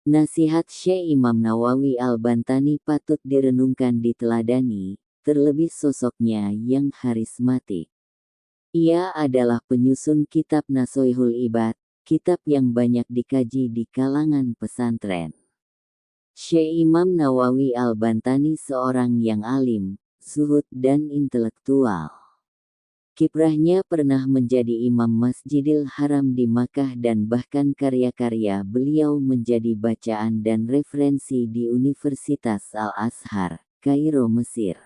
Nasihat Syekh Imam Nawawi Al-Bantani patut direnungkan diteladani, terlebih sosoknya yang harismatik. Ia adalah penyusun kitab Nashihul Ibad, kitab yang banyak dikaji di kalangan pesantren. Syekh Imam Nawawi Al-Bantani seorang yang alim, zuhud dan intelektual. Kiprahnya pernah menjadi imam Masjidil Haram di Makkah dan bahkan karya-karya beliau menjadi bacaan dan referensi di Universitas Al-Azhar, Kairo, Mesir.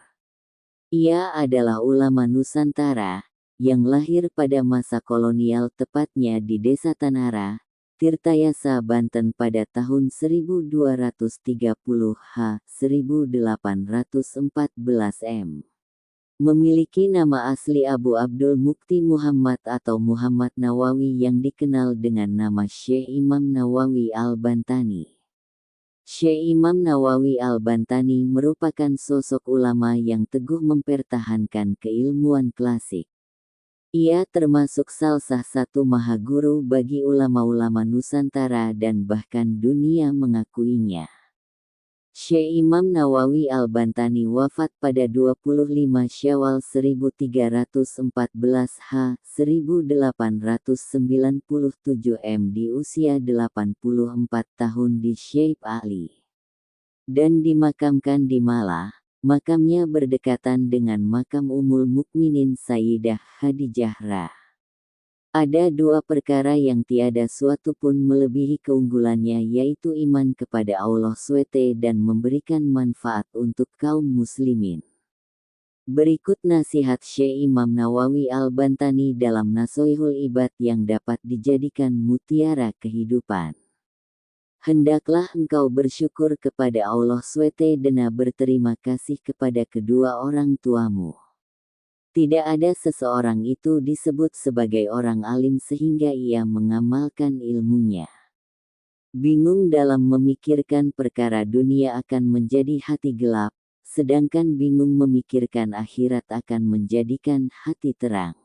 Ia adalah ulama Nusantara, yang lahir pada masa kolonial tepatnya di Desa Tanara, Tirtayasa, Banten pada tahun 1230 1814 Memiliki nama asli Abu Abdul Mukti Muhammad atau Muhammad Nawawi yang dikenal dengan nama Syekh Imam Nawawi Al-Bantani. Syekh Imam Nawawi Al-Bantani merupakan sosok ulama yang teguh mempertahankan keilmuan klasik. Ia termasuk salah satu mahaguru bagi ulama-ulama Nusantara dan bahkan dunia mengakuinya. Syekh Imam Nawawi Al-Bantani wafat pada 25 Syawal 1314 H. 1897 M di usia 84 tahun di Syekh Ali. Dan dimakamkan di Malah. Makamnya berdekatan dengan makam Ummul Mukminin Sayyidah Khadijah Ra. Ada dua perkara yang tiada suatu pun melebihi keunggulannya, yaitu iman kepada Allah SWT dan memberikan manfaat untuk kaum muslimin. Berikut nasihat Syekh Imam Nawawi Al-Bantani dalam Nashihul Ibad yang dapat dijadikan mutiara kehidupan. Hendaklah engkau bersyukur kepada Allah SWT dan berterima kasih kepada kedua orang tuamu. Tidak ada seseorang itu disebut sebagai orang alim sehingga ia mengamalkan ilmunya. Bingung dalam memikirkan perkara dunia akan menjadi hati gelap, sedangkan bingung memikirkan akhirat akan menjadikan hati terang.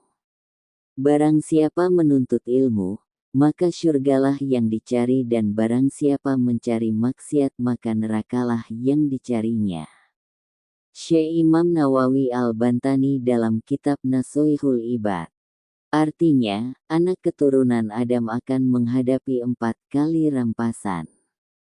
Barang siapa menuntut ilmu, maka syurgalah yang dicari, dan barang siapa mencari maksiat maka nerakalah yang dicarinya. Syekh Imam Nawawi Al-Bantani dalam kitab Nashihul Ibad. Artinya, anak keturunan Adam akan menghadapi 4 kali rampasan.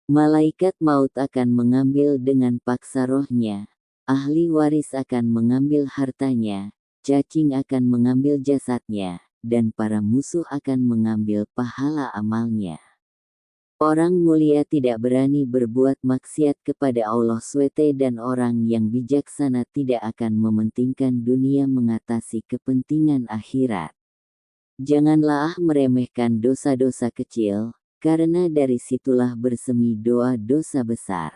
Malaikat maut akan mengambil dengan paksa rohnya, ahli waris akan mengambil hartanya, cacing akan mengambil jasadnya, dan para musuh akan mengambil pahala amalnya. Orang mulia tidak berani berbuat maksiat kepada Allah SWT dan orang yang bijaksana tidak akan mementingkan dunia mengatasi kepentingan akhirat. Janganlah meremehkan dosa-dosa kecil, karena dari situlah bersemi dosa besar.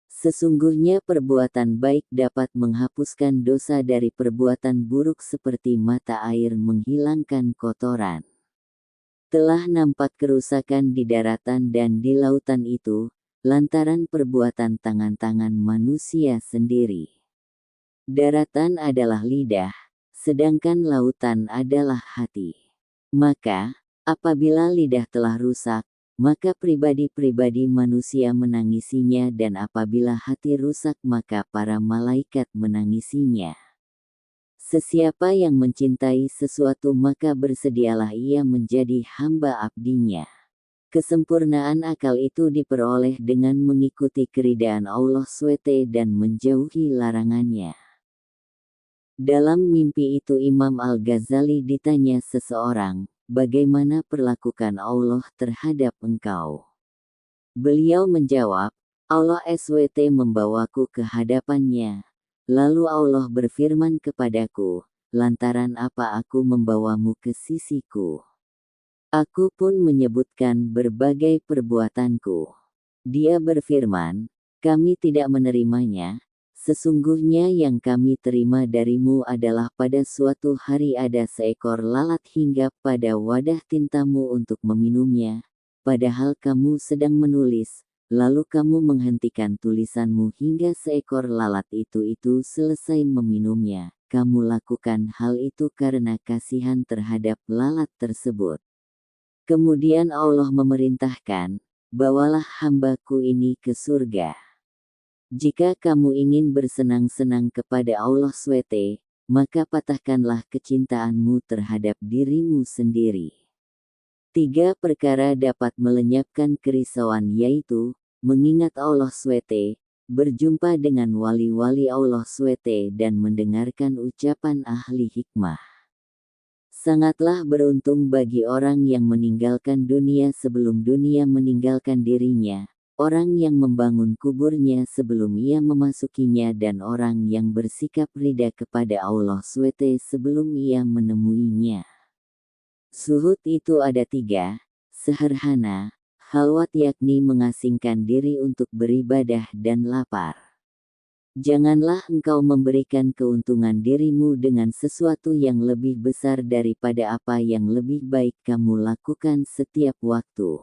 Sesungguhnya perbuatan baik dapat menghapuskan dosa dari perbuatan buruk seperti mata air menghilangkan kotoran. Telah nampak kerusakan di daratan dan di lautan itu, lantaran perbuatan tangan-tangan manusia sendiri. Daratan adalah lidah, sedangkan lautan adalah hati. Maka, apabila lidah telah rusak, maka pribadi-pribadi manusia menangisinya, dan apabila hati rusak maka para malaikat menangisinya. Sesiapa yang mencintai sesuatu maka bersedialah ia menjadi hamba abdinya. Kesempurnaan akal itu diperoleh dengan mengikuti keridaan Allah SWT dan menjauhi larangannya. Dalam mimpi itu Imam Al-Ghazali ditanya seseorang, bagaimana perlakukan Allah terhadap engkau? Beliau menjawab, Allah SWT membawaku ke hadapannya. Lalu Allah berfirman kepadaku, lantaran apa aku membawamu ke sisiku? Aku pun menyebutkan berbagai perbuatanku. Dia berfirman, kami tidak menerimanya. Sesungguhnya yang kami terima darimu adalah pada suatu hari ada seekor lalat hinggap pada wadah tintamu untuk meminumnya, padahal kamu sedang menulis. Lalu kamu menghentikan tulisanmu hingga seekor lalat itu selesai meminumnya. Kamu lakukan hal itu karena kasihan terhadap lalat tersebut. Kemudian Allah memerintahkan, bawalah hambaku ini ke surga. Jika kamu ingin bersenang-senang kepada Allah SWT, maka patahkanlah kecintaanmu terhadap dirimu sendiri. 3 perkara dapat melenyapkan kerisauan yaitu, mengingat Allah SWT, berjumpa dengan wali-wali Allah SWT dan mendengarkan ucapan ahli hikmah. Sangatlah beruntung bagi orang yang meninggalkan dunia sebelum dunia meninggalkan dirinya, orang yang membangun kuburnya sebelum ia memasukinya dan orang yang bersikap ridha kepada Allah SWT sebelum ia menemuinya. Zuhud itu ada 3, sederhana, khalwat yakni mengasingkan diri untuk beribadah dan lapar. Janganlah engkau memberikan keuntungan dirimu dengan sesuatu yang lebih besar daripada apa yang lebih baik kamu lakukan setiap waktu.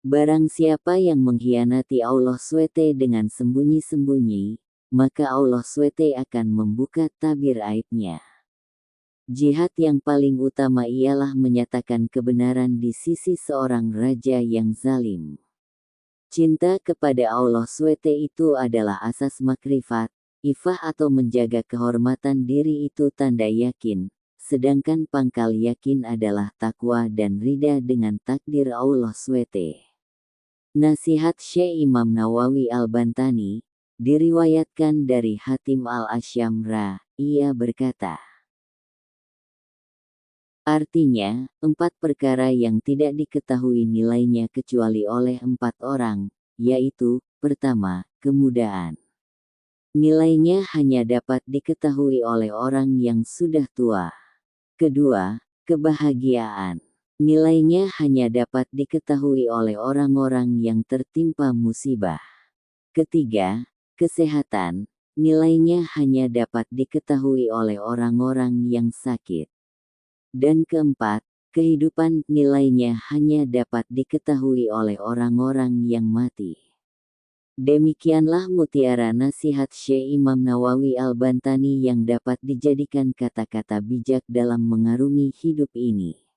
Barang siapa yang mengkhianati Allah SWT dengan sembunyi-sembunyi, maka Allah SWT akan membuka tabir aibnya. Jihad yang paling utama ialah menyatakan kebenaran di sisi seorang raja yang zalim. Cinta kepada Allah SWT itu adalah asas makrifat, ifah atau menjaga kehormatan diri itu tanda yakin, sedangkan pangkal yakin adalah takwa dan ridha dengan takdir Allah SWT. Nasihat Syekh Imam Nawawi Al-Bantani, diriwayatkan dari Hatim Al-Asyamra, ia berkata. Artinya, 4 perkara yang tidak diketahui nilainya kecuali oleh 4 orang, yaitu, pertama, kemudahan. Nilainya hanya dapat diketahui oleh orang yang sudah tua. Kedua, kebahagiaan. Nilainya hanya dapat diketahui oleh orang-orang yang tertimpa musibah. Ketiga, kesehatan. Nilainya hanya dapat diketahui oleh orang-orang yang sakit. Dan keempat, kehidupan. Nilainya hanya dapat diketahui oleh orang-orang yang mati. Demikianlah mutiara nasihat Syekh Imam Nawawi Al-Bantani yang dapat dijadikan kata-kata bijak dalam mengarungi hidup ini.